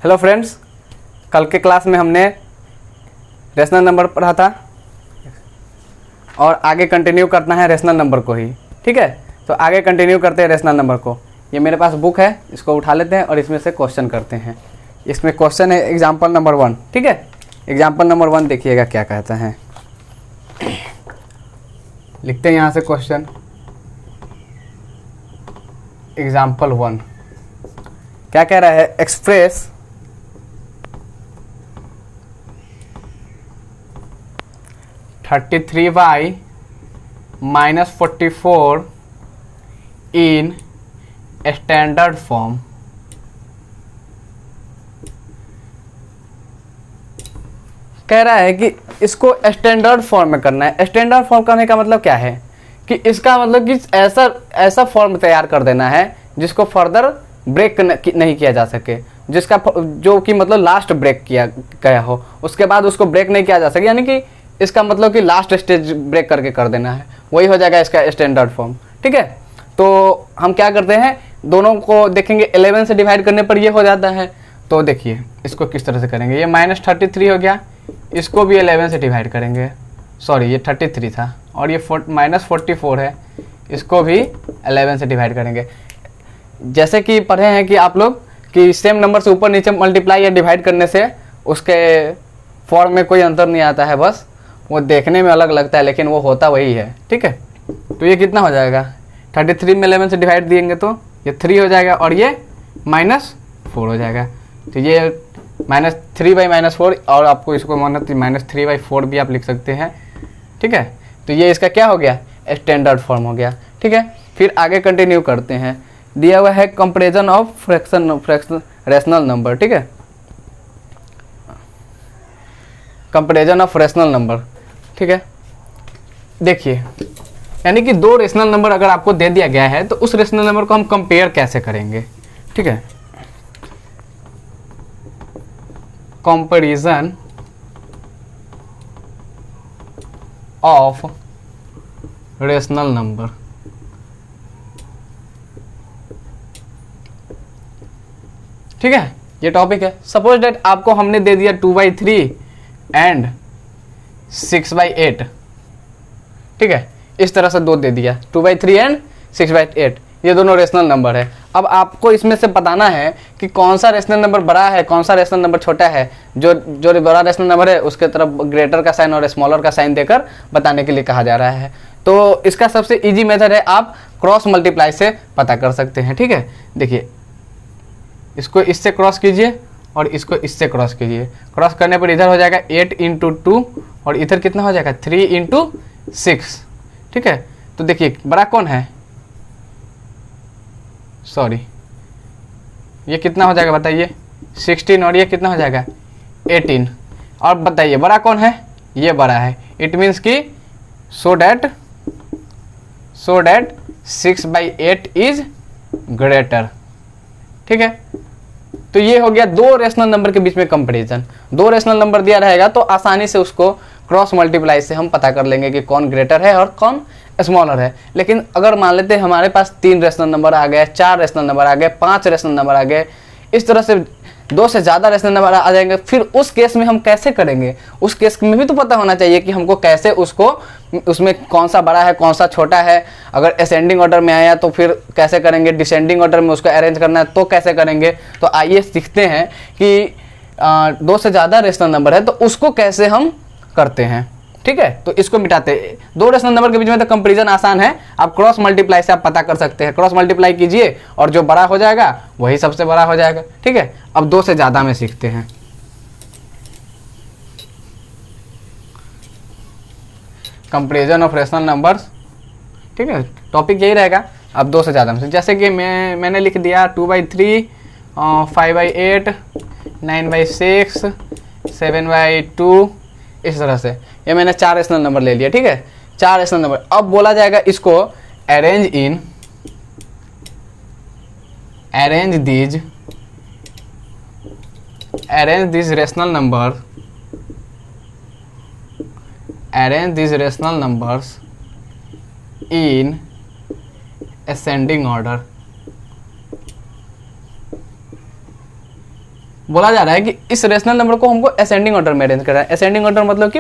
Hello friends, कल के class में हमने रेशनल नंबर पढ़ा था और आगे कंटिन्यू करना है रेशनल नंबर को ही। ठीक है, तो आगे कंटिन्यू करते हैं रेशनल नंबर को। ये मेरे पास बुक है, इसको उठा लेते हैं और इसमें से क्वेश्चन करते हैं। इसमें क्वेश्चन है एग्जाम्पल नंबर 1। ठीक है, एग्जाम्पल नंबर 1 देखिएगा क्या कहता है। लिखते हैं यहाँ से क्वेश्चन एग्जाम्पल 1। क्या कह रहा है? Express (33y - 44) in standard form. कह रहा है कि इसको स्टैंडर्ड फॉर्म में करना है। स्टैंडर्ड फॉर्म करने का मतलब क्या है कि इसका मतलब कि ऐसा फॉर्म तैयार कर देना है जिसको फर्दर ब्रेक नहीं किया जा सके, जिसका जो कि मतलब लास्ट ब्रेक किया गया हो, उसके बाद उसको ब्रेक नहीं किया जा सके, यानी कि इसका मतलब कि लास्ट स्टेज ब्रेक करके कर देना है, वही हो जाएगा इसका स्टैंडर्ड फॉर्म। ठीक है, तो हम क्या करते हैं, दोनों को देखेंगे। 11 से डिवाइड करने पर ये हो जाता है। तो देखिए इसको किस तरह से करेंगे। ये -33 हो गया, इसको भी 11 से डिवाइड करेंगे। सॉरी, ये 33 था और ये -44 है, इसको भी 11 से डिवाइड करेंगे। जैसे कि पढ़े हैं कि आप लोग कि सेम नंबर से ऊपर नीचे मल्टीप्लाई या डिवाइड करने से उसके फॉर्म में कोई अंतर नहीं आता है, बस वो देखने में अलग लगता है लेकिन वो होता वही है। ठीक है, तो ये कितना हो जाएगा? 33 में 11 से डिवाइड देंगे तो ये 3 हो जाएगा और ये -4 हो जाएगा। तो ये -3/-4, और आपको इसको -3/4 भी आप लिख सकते हैं। ठीक है, तो ये इसका क्या हो गया? स्टैंडर्ड फॉर्म हो गया। ठीक है, फिर आगे कंटिन्यू करते हैं। दिया हुआ है comparison of fraction rational number. ठीक है, कंपैरिजन ऑफ रेशनल नंबर। ठीक है, देखिए यानी कि दो रेशनल नंबर अगर आपको दे दिया गया है तो उस रेशनल नंबर को हम कंपेयर कैसे करेंगे। ठीक है, कंपैरिजन ऑफ रेशनल नंबर। ठीक है, ये टॉपिक है। सपोज डेट आपको हमने दे दिया 2/3 एंड 6/8। ठीक है, इस तरह से दो दे दिया, 2/3 एंड 6/8। ये दोनों रेशनल नंबर है। अब आपको इसमें से बताना है कि कौन सा रेशनल नंबर बड़ा है, कौन सा रेशनल नंबर छोटा है। जो बड़ा रेशनल नंबर है उसके तरफ ग्रेटर का साइन और स्मॉलर का साइन देकर बताने के लिए कहा जा रहा है। तो इसका सबसे इजी मेथड है, आप क्रॉस मल्टीप्लाई से पता कर सकते हैं। ठीक है, देखिए इसको इससे क्रॉस कीजिए और इसको इससे क्रॉस कीजिए। क्रॉस करने पर इधर हो जाएगा 8 × 2 और इधर कितना हो जाएगा 3 × 6। ठीक है, तो देखिए बड़ा कौन है? सॉरी, ये कितना हो जाएगा बताइए? 16 और ये कितना हो जाएगा 18। और बताइए बड़ा कौन है? ये बड़ा है। इट मीन्स कि सो डैट 6/8 इज ग्रेटर। ठीक है, तो ये हो गया दो रेशनल नंबर के बीच में कंपैरिजन। दो रेशनल नंबर दिया रहेगा तो आसानी से उसको क्रॉस मल्टीप्लाई से हम पता कर लेंगे कि कौन ग्रेटर है और कौन स्मॉलर है। लेकिन अगर मान लेते हैं हमारे पास 3 रेशनल नंबर आ गए, 4 रेशनल नंबर आ गए, 5 रेशनल नंबर आ गए, इस तरह से 2 से ज़्यादा रेशनल नंबर आ जाएंगे, फिर उस केस में हम कैसे करेंगे? उस केस में भी तो पता होना चाहिए कि हमको कैसे उसमें कौन सा बड़ा है, कौन सा छोटा है। अगर असेंडिंग ऑर्डर में आया तो फिर कैसे करेंगे, डिसेंडिंग ऑर्डर में उसको अरेंज करना है तो कैसे करेंगे। तो आइए सीखते हैं कि 2 से ज़्यादा रेशनल नंबर है तो उसको कैसे हम करते हैं। ठीक है, तो इसको मिटाते हैं। 2 रेशनल नंबर के बीच में तो कंपैरिजन आसान है, आप क्रॉस मल्टीप्लाई से आप पता कर सकते हैं। क्रॉस मल्टीप्लाई कीजिए और जो बड़ा हो जाएगा वही सबसे बड़ा हो जाएगा। ठीक है, अब 2 से ज़्यादा में सीखते हैं। Comparison of rational numbers. ठीक है, टॉपिक यही रहेगा। अब 2 से ज़्यादा में, जैसे कि मैंने लिख दिया 2/3, 5/8, 9/6, 7/2, इस तरह से। ये मैंने 4 रेशनल नंबर ले लिया। ठीक है, 4 रेशनल नंबर। अब बोला जाएगा इसको arrange these rational numbers in ascending order। बोला जा रहा है कि इस रेशनल नंबर को हमको असेंडिंग ऑर्डर में अरेंज करना है। असेंडिंग ऑर्डर मतलब कि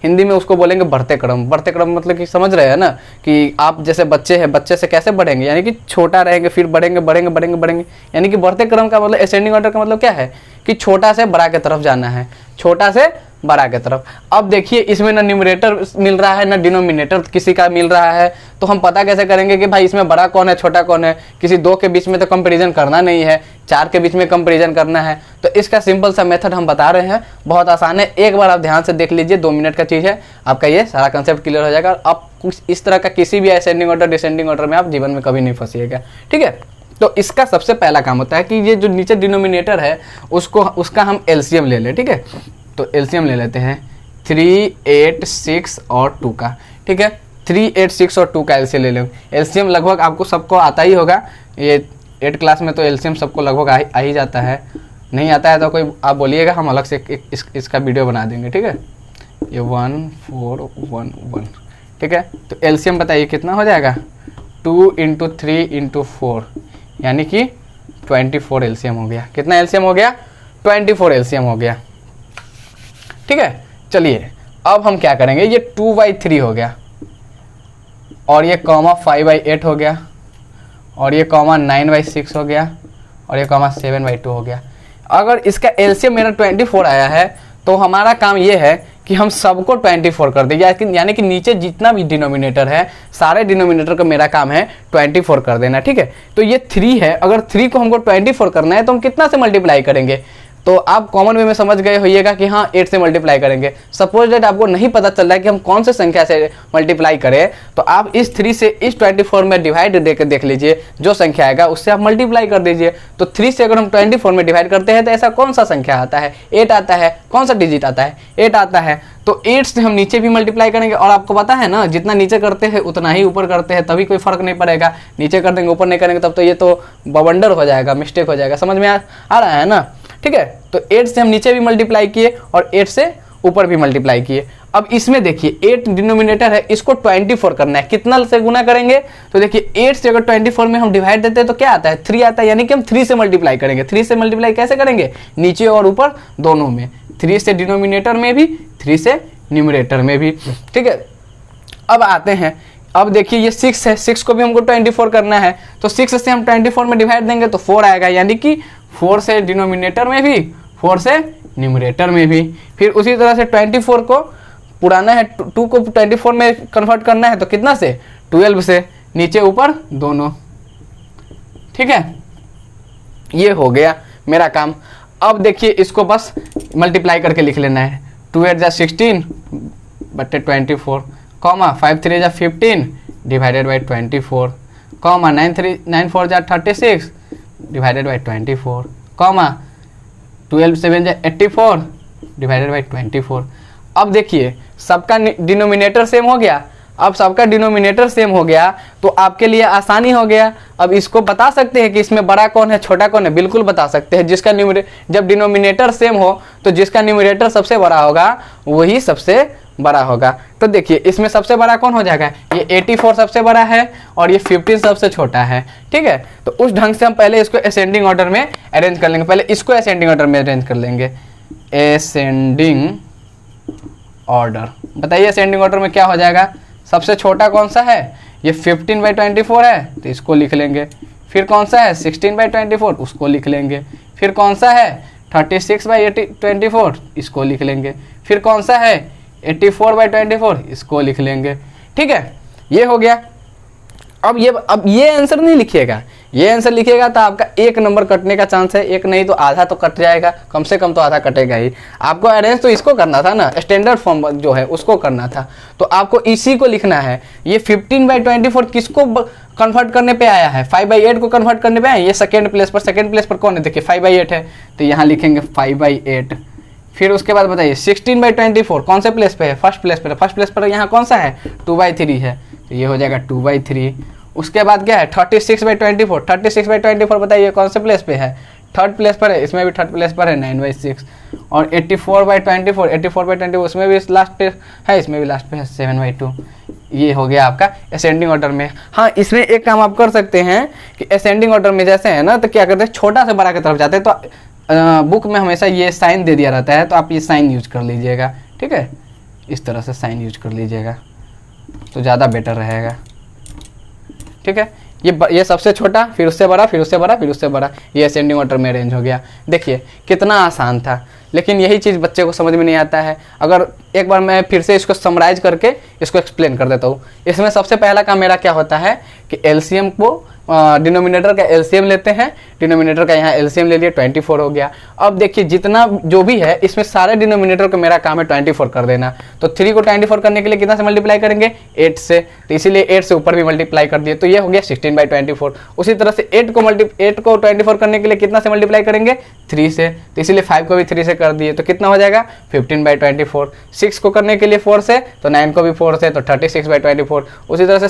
हिंदी में उसको बोलेंगे बढ़ते क्रम। बढ़ते क्रम मतलब कि समझ रहे हैं ना कि आप जैसे बच्चे हैं, बच्चे से कैसे बढ़ेंगे, यानी कि छोटा रहेंगे फिर बढ़ेंगे बढ़ेंगे बढ़ेंगे बढ़ेंगे, यानी कि बढ़ते क्रम का मतलब असेंडिंग ऑर्डर का मतलब क्या है कि छोटा से बड़ा की तरफ जाना है, छोटा से बड़ा की तरफ। अब देखिए इसमें ना न्यूमरेटर मिल रहा है ना डिनोमिनेटर किसी का मिल रहा है, तो हम पता कैसे करेंगे कि भाई इसमें बड़ा कौन है छोटा कौन है। किसी दो के बीच में तो कंपैरिजन करना नहीं है, चार के बीच में कंपैरिजन करना है। तो इसका सिंपल सा मेथड हम बता रहे हैं, बहुत आसान है, एक बार आप ध्यान से देख लीजिए, 2 मिनट का चीज़ है, आपका ये सारा कंसेप्ट क्लियर हो जाएगा। आप कुछ इस तरह का किसी भी असेंडिंग ऑर्डर डिसेंडिंग ऑर्डर में आप जीवन में कभी नहीं फंसिएगा, ठीक है। तो इसका सबसे पहला काम होता है कि ये जो नीचे डिनोमिनेटर है उसका हम एलसीएम ले लें, ठीक है। तो एलसीएम ले लेते हैं 3, 8, 6 और 2 का, ठीक है। 3, 8, 6 और 2 का एलसीएम ले लें। एलसीएम लगभग आपको सबको आता ही होगा, ये 8 क्लास में तो एलसीएम सबको लगभग आ ही जाता है। नहीं आता है तो कोई आप बोलिएगा, हम अलग से इसका वीडियो बना देंगे, ठीक है। ये 1, 4, 1, 1, ठीक है। तो एलसीएम बताइए कितना हो जाएगा, 2 × 3 × 4 यानी कि 24 एलसीएम हो गया। कितना एलसीएम हो गया, 24 एलसीएम हो गया, ठीक है। चलिए अब हम क्या करेंगे, ये 2/3 हो गया और ये कॉमा 5/8 हो गया और ये कॉमा 9/6 हो गया और ये कॉमा 7/2 हो गया। अगर इसका एलसीएम मेरा 24 आया है तो हमारा काम ये है कि हम सबको 24 कर दें, यानी कि नीचे जितना भी डिनोमिनेटर है सारे डिनोमिनेटर का मेरा काम है 24 कर देना, ठीक है। तो ये 3 है, अगर 3 को हमको 24 करना है तो हम कितना से मल्टीप्लाई करेंगे, तो आप कॉमन वे में समझ गए होइएगा कि हाँ 8 से मल्टीप्लाई करेंगे। सपोज दैट आपको नहीं पता चल रहा है कि हम कौन से संख्या से मल्टीप्लाई करें, तो आप इस 3 से इस 24 में डिवाइड देकर देख लीजिए, जो संख्या आएगा उससे आप मल्टीप्लाई कर दीजिए। तो 3 से अगर हम 24 में डिवाइड करते हैं तो ऐसा कौन सा संख्या आता है, 8 आता है। कौन सा डिजिट आता है, 8 आता है। तो 8 से हम नीचे भी मल्टीप्लाई करेंगे, और आपको पता है ना जितना नीचे करते हैं उतना ही ऊपर करते हैं, तभी कोई फर्क नहीं पड़ेगा। नीचे कर देंगे ऊपर नहीं करेंगे तब तो ये तो बवंडर हो जाएगा, मिस्टेक हो जाएगा। समझ में आ रहा है ना, ठीक है। तो 8 से हम नीचे भी मल्टीप्लाई किए और 8 से ऊपर भी मल्टीप्लाई किए। अब इसमें देखिए 8 डिनोमिनेटर है, इसको 24 करना है। कितना से गुना करेंगे, तो देखिए 8 से अगर 24 में हम डिवाइड देते हैं तो क्या आता है, 3 आता है, यानी कि हम 3 से मल्टीप्लाई करेंगे। 3 से मल्टीप्लाई कैसे करेंगे, नीचे और ऊपर दोनों में, 3 से डिनोमिनेटर में भी 3 से न्यूमरेटर में भी, ठीक है। अब आते हैं, अब देखिए ये 6 है, 6 को भी हमको 24 करना है, तो 6 से हम 24 में डिवाइड देंगे तो 4 आएगा, यानी कि 4 से डिनोमिनेटर में भी 4 से न्यूमरेटर में भी। फिर उसी तरह से 24 को पुराना है, 2 को 24 में कन्वर्ट करना है तो कितना से, 12 से, नीचे ऊपर दोनों, ठीक है। ये हो गया मेरा काम। अब देखिए इसको बस मल्टीप्लाई करके लिख लेना है, 2 × 8 = 16 बटे 24, comma 5 × 3 = 15 divided by 24, comma 9 × 4 = 36 divided by 24, comma 12 × 7 = 84 divided by 24। अब देखिए सबका डिनोमिनेटर सेम हो गया। अब सबका डिनोमिनेटर सेम हो गया तो आपके लिए आसानी हो गया। अब इसको बता सकते हैं कि इसमें बड़ा कौन है छोटा कौन है, बिल्कुल बता सकते हैं। जिसका जब डिनोमिनेटर सेम हो तो जिसका न्यूमरेटर सबसे बड़ा होगा वही सबसे बड़ा होगा। तो देखिए इसमें सबसे बड़ा कौन हो जाएगा, ये 84 सबसे बड़ा है और ये 15 सबसे छोटा है, ठीक है। तो उस ढंग से हम पहले इसको असेंडिंग ऑर्डर में अरेंज कर लेंगे। पहले इसको असेंडिंग ऑर्डर में अरेंज कर लेंगे, असेंडिंग ऑर्डर। बताइए असेंडिंग ऑर्डर में क्या हो जाएगा, सबसे छोटा कौन सा है, ये 15/24 है तो इसको लिख लेंगे। फिर कौन सा है 16/24, उसको लिख लेंगे। फिर कौन सा है 36/24, इसको लिख लेंगे। फिर कौन सा है 84/24, इसको लिख लेंगे, ठीक है। ये हो गया। अब ये आंसर नहीं लिखिएगा, ये आंसर लिखिएगा तो आपका 1 नंबर कटने का चांस है, 1 नहीं तो आधा तो कट जाएगा, कम से कम तो आधा कटेगा ही। आपको अरेंज तो इसको करना था ना, स्टैंडर्ड फॉर्म जो है उसको करना था, तो आपको इसी को लिखना है। ये 15/24 किसको कन्वर्ट करने पे आया है, 5/8 को कन्वर्ट करने पे आया है। ये सेकेंड प्लेस पर कौन है, देखिए 5/8 है तो यहाँ लिखेंगे 5/8। फिर उसके बाद बताइए 16/24 कौन से प्लेस पे है, फर्स्ट प्लेस पर है। फर्स्ट प्लेस पर यहाँ कौन सा है 2/3 है तो ये हो जाएगा 2/3। उसके बाद क्या है 36/24, 36/24 बताइए कौन से प्लेस पे है, थर्ड प्लेस पर है, इसमें भी थर्ड प्लेस पर है 9/6। और 84/24, 84/24 उसमें भी लास्ट पे है, इसमें भी लास्ट पे है 7/2। ये हो गया आपका असेंडिंग ऑर्डर में। हाँ इसमें एक काम आप कर सकते हैं कि असेंडिंग ऑर्डर में जैसे है ना तो क्या करते हैं, छोटा से बड़ा की तरफ जाते हैं। तो बुक में हमेशा ये साइन दे दिया रहता है, तो आप ये साइन यूज कर लीजिएगा, ठीक है, इस तरह से साइन यूज कर लीजिएगा तो ज़्यादा बेटर रहेगा, ठीक है। ये सबसे छोटा, फिर उससे बड़ा, फिर उससे बड़ा, फिर उससे बड़ा, ये असेंडिंग ऑर्डर में अरेंज हो गया। देखिए कितना आसान था, लेकिन यही चीज़ बच्चे को समझ में नहीं आता है। अगर एक बार मैं फिर से इसको समराइज करके इसको एक्सप्लेन कर देता हूँ। इसमें सबसे पहला काम मेरा क्या होता है कि एलसीएम को डिनोमिनेटर का एलसीएम लेते हैं, डिनोमिनेटर का यहाँ एलसीएम ले लिया, 24 हो गया। अब देखिए जितना जो भी है इसमें सारे डिनोमिनेटर को मेरा काम है 24 कर देना। तो 3 को 24 करने के लिए कितना से मल्टीप्लाई करेंगे, 8 से, तो इसीलिए 8 से ऊपर भी मल्टीप्लाई कर दिए, तो ये हो गया 16/24। उसी तरह से 8 को 24 करने के लिए कितना से मल्टीप्लाई करेंगे, 3 से, तो इसीलिए 5 को भी 3 से कर दिए, तो कितना हो जाएगा 15/24। 6 को करने के लिए 4 से, तो 9 को भी 4 से, तो 36/24। उसी तरह से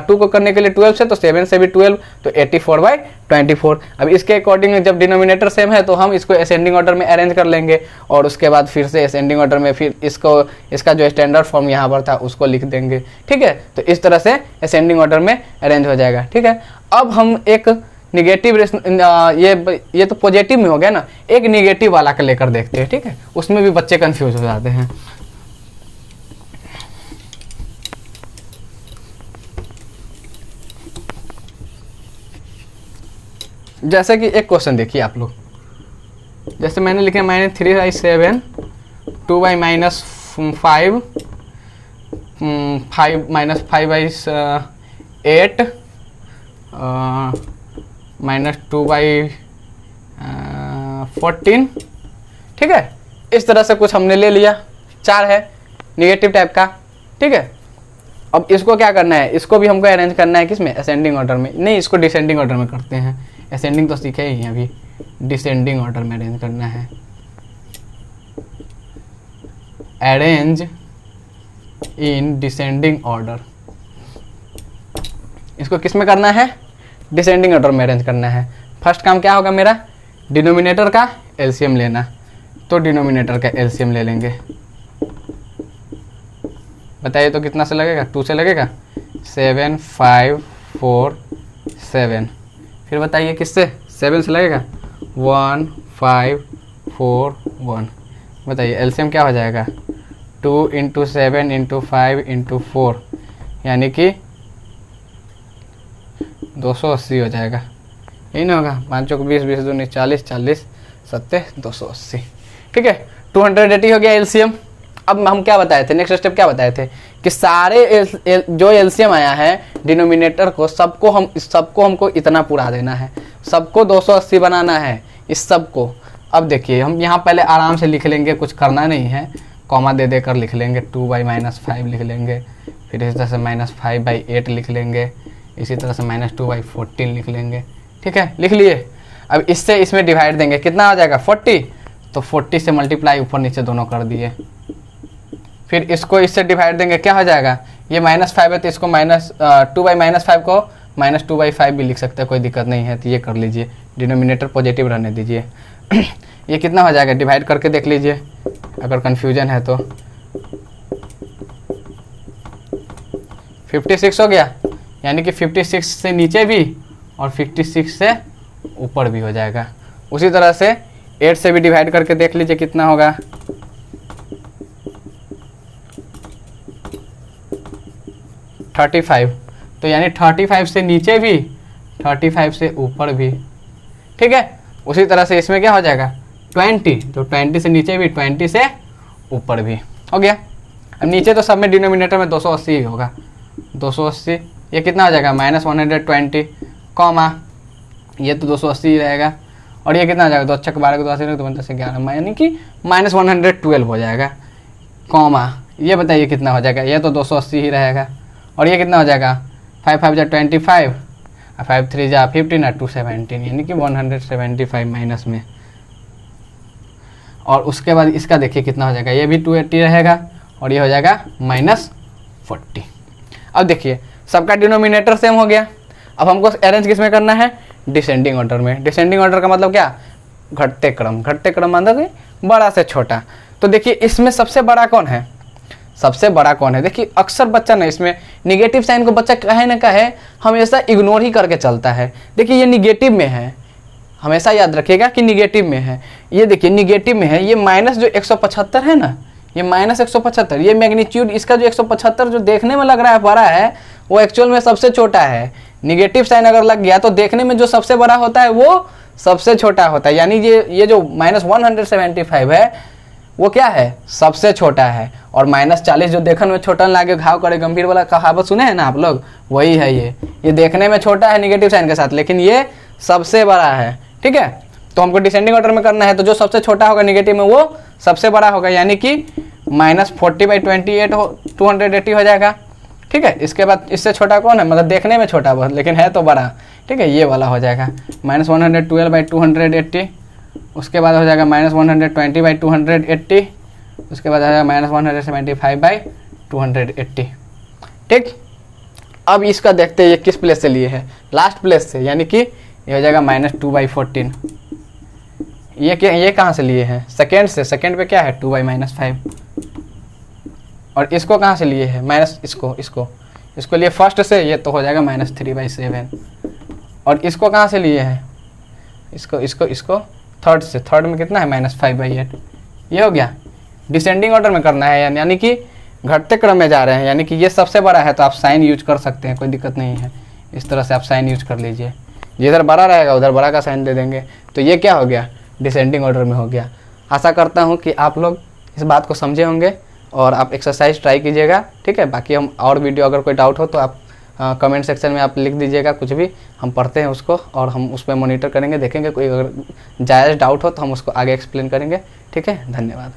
2 को करने के लिए 12 से, तो 7 से भी 12, तो 84/24। अब इसके अकॉर्डिंग जब डिनोमिनेटर सेम है तो हम इसको असेंडिंग ऑर्डर में अरेंज कर लेंगे, और उसके बाद फिर से असेंडिंग ऑर्डर में फिर इसका जो स्टैंडर्ड फॉर्म यहाँ पर था उसको लिख देंगे, ठीक है। तो इस तरह से असेंडिंग ऑर्डर में अरेंज हो जाएगा, ठीक है। अब हम एक निगेटिव ये तो पॉजिटिव में हो गया ना, एक निगेटिव वाला का लेकर देखते हैं, ठीक है। उसमें भी बच्चे कंफ्यूज हो जाते हैं। जैसे कि एक क्वेश्चन देखिए आप लोग, जैसे मैंने लिखा -3/7 2/-5 5 -5/8 -2/14, ठीक है। इस तरह से कुछ हमने ले लिया, 4 है निगेटिव टाइप का, ठीक है। अब इसको क्या करना है, इसको भी हमको अरेंज करना है किसमें, असेंडिंग ऑर्डर में, नहीं इसको डिसेंडिंग ऑर्डर में करते हैं। असेंडिंग तो सीखे ही हैं अभी, डिसेंडिंग ऑर्डर में अरेंज करना है। अरेंज इन डिसेंडिंग ऑर्डर, इसको किस में करना है, डिसेंडिंग ऑर्डर में अरेंज करना है। फर्स्ट काम क्या होगा मेरा, डिनोमिनेटर का एलसीएम लेना, तो डिनोमिनेटर का एलसीएम ले लेंगे। बताइए तो कितना से लगेगा, 2 से लगेगा, 7 5 4 7। फिर बताइए किससे, 7 से लगेगा, 1 5 4 1। बताइए एलसीएम क्या हो जाएगा, 2 × 7 × 5 × 4, यानी कि 280 हो जाएगा, यही ना होगा। 5 चौक 20, 20 दूनी 40, 40 7 280, ठीक है। 280 हो गया एलसीएम। अब हम क्या बताए थे, नेक्स्ट स्टेप क्या बताए थे कि सारे जो एलसीएम आया है डिनोमिनेटर को, सबको हमको इतना पूरा देना है, सबको 280 बनाना है इस सबको। अब देखिए हम यहाँ पहले आराम से लिख लेंगे, कुछ करना नहीं है, कॉमा दे देकर लिख लेंगे, 2/-5 लिख लेंगे, फिर इसी तरह से -5/8 लिख लेंगे, इसी तरह से -2/14 लिख लेंगे, ठीक है, लिख लिए। अब इससे इसमें डिवाइड देंगे, कितना आ जाएगा 40, तो 40 से मल्टीप्लाई ऊपर नीचे दोनों कर दिए। फिर इसको इससे डिवाइड देंगे, क्या हो जाएगा, ये -5 है तो इसको -2/-5 को -2/5 भी लिख सकते हैं, कोई दिक्कत नहीं है, तो ये कर लीजिए, डिनोमिनेटर पॉजिटिव रहने दीजिए। ये कितना हो जाएगा, डिवाइड करके देख लीजिए अगर कन्फ्यूजन है तो। 56 हो गया, यानी कि 56 से नीचे भी और 56 से ऊपर भी हो जाएगा। उसी तरह से 8 से भी डिवाइड करके देख लीजिए कितना होगा, 35, तो यानी 35 से नीचे भी 35 से ऊपर भी, ठीक है। उसी तरह से इसमें क्या हो जाएगा 20, तो 20 से नीचे भी 20 से ऊपर भी हो गया। अब नीचे तो सब में डिनोमिनेटर में 280 ही होगा, 280, ये कितना हो जाएगा -120, कॉमा ये तो 280 ही रहेगा, और ये कितना हो जाएगा 2 × 12 2 × 11, यानी कि -112 हो जाएगा, कॉमा ये बताइए कितना हो जाएगा, ये तो 280 ही रहेगा, और ये कितना हो जाएगा 5 5 × 25 और 5 3 × 15 और 2 17, यानी कि 175 माइनस में। और उसके बाद इसका देखिए कितना हो जाएगा, ये भी 280 रहेगा, और ये हो जाएगा -40। अब देखिए सबका डिनोमिनेटर सेम हो गया। अब हमको अरेंज किस में करना है, डिसेंडिंग ऑर्डर में। डिसेंडिंग ऑर्डर का मतलब क्या, घटते क्रम मतलब बड़ा से छोटा। तो देखिए इसमें सबसे बड़ा कौन है, सबसे बड़ा कौन है, देखिए अक्सर बच्चा ना इसमें निगेटिव साइन को बच्चा कहे ना कहे हमेशा इग्नोर ही करके चलता है। देखिए ये निगेटिव में है, हमेशा याद रखिएगा कि निगेटिव में है। ये देखिए निगेटिव में है, ये माइनस जो 175 है ना, ये माइनस 175, ये मैग्नीट्यूड इसका जो 175 जो देखने में लग रहा है बड़ा है, वो एक्चुअल में सबसे छोटा है। निगेटिव साइन अगर लग गया तो देखने में जो सबसे बड़ा होता है वो सबसे छोटा होता है, यानी ये जो -175 है वो क्या है, सबसे छोटा है। और -40 जो देखने में छोटा लागे घाव करे गंभीर वाला कहावत सुने हैं ना आप लोग, वही है ये देखने में छोटा है निगेटिव साइन के साथ, लेकिन ये सबसे बड़ा है। ठीक है, तो हमको डिसेंडिंग ऑर्डर में करना है, तो जो सबसे छोटा होगा निगेटिव में वो सबसे बड़ा होगा, यानी कि -40/28 280 हो जाएगा। ठीक है, इसके बाद इससे छोटा कौन है, मतलब देखने में छोटा बहुत लेकिन है तो बड़ा। ठीक है, ये वाला हो जाएगा -112/280, उसके बाद हो जाएगा -120/280, उसके बाद आ जाएगा -175/280। ठीक, अब इसका देखते हैं ये किस प्लेस से लिए है, लास्ट प्लेस से, यानी कि ये हो जाएगा -2/14। ये कहाँ से लिए हैं, सेकेंड से। सेकेंड पे क्या है 2/-5। और इसको कहाँ से लिए हैं, माइनस इसको लिए फर्स्ट से, ये तो हो जाएगा -3/7। और इसको कहाँ से लिए हैं, इसको थर्ड से। थर्ड में कितना है -5/8। ये हो गया। डिसेंडिंग ऑर्डर में करना है, यानी कि घटते क्रम में जा रहे हैं, यानी कि ये सबसे बड़ा है तो आप साइन यूज कर सकते हैं, कोई दिक्कत नहीं है। इस तरह से आप साइन यूज कर लीजिए, जिधर बड़ा रहेगा उधर बड़ा का साइन दे देंगे। तो ये क्या हो गया, डिसेंडिंग ऑर्डर में हो गया। आशा करता हूँ कि आप लोग इस बात को समझे होंगे और आप एक्सरसाइज ट्राई कीजिएगा। ठीक है, बाकी हम और वीडियो अगर कोई डाउट हो तो आप कमेंट सेक्शन में आप लिख दीजिएगा, कुछ भी हम पढ़ते हैं उसको और हम उस पर मॉनिटर करेंगे, देखेंगे कोई अगर जायज़ डाउट हो तो हम उसको आगे एक्सप्लेन करेंगे। ठीक है, धन्यवाद।